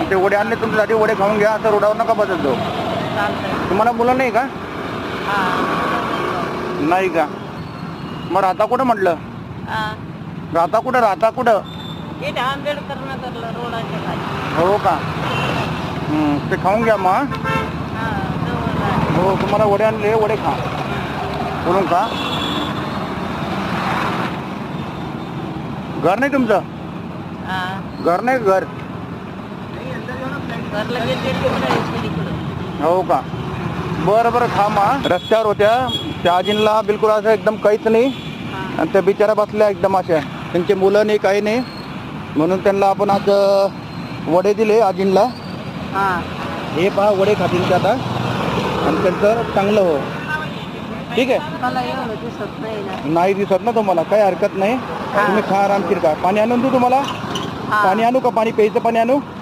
ते वडे आणले तुमच्यासाठी, वडे खाऊन घ्या. असं रोडावर नका बसत जाऊ. चालतंय. तुम्हाला मुलं नाही का? हा. नाही का? मग राहता कुठं म्हटलं? हा. राहता कुठं? इथे आंबेडकर नगरला रोडाच्या खाली. हो का? ते खाऊन घ्या मग. हा, जवळ आहे. हो, तुम्हाला वडे आणले, वडे खा. बोलून का? घर नाही तुमचं? हा. घर नाही घर? घरला गेले तिकडं आहे सगळीकडं. हो का? बरं खा मग. रस्त्यावर होत्या त्या आजींना बिलकुल असं एकदम काहीच नाही, हा. आणि त्या बिचाऱ्या बसल्या एकदम अशा. त्यांचे मुलं नाही, काही नाही, म्हणून त्यांना आपण आज वडे दिले आजींना. हा. हे पहा, वडे खातील ते आता, आणि त्यांचं चांगलं हो. ठीक आहे? मला एवढं दिसत नाही ना. नाही दिसत ना तुम्हाला? काही हरकत नाही. तुम्ही खा, आरामशीर खा. पाणी आणून देऊ तुम्हाला? हा. पाणी आणू का? पाणी प्यायचं पाणी आणू?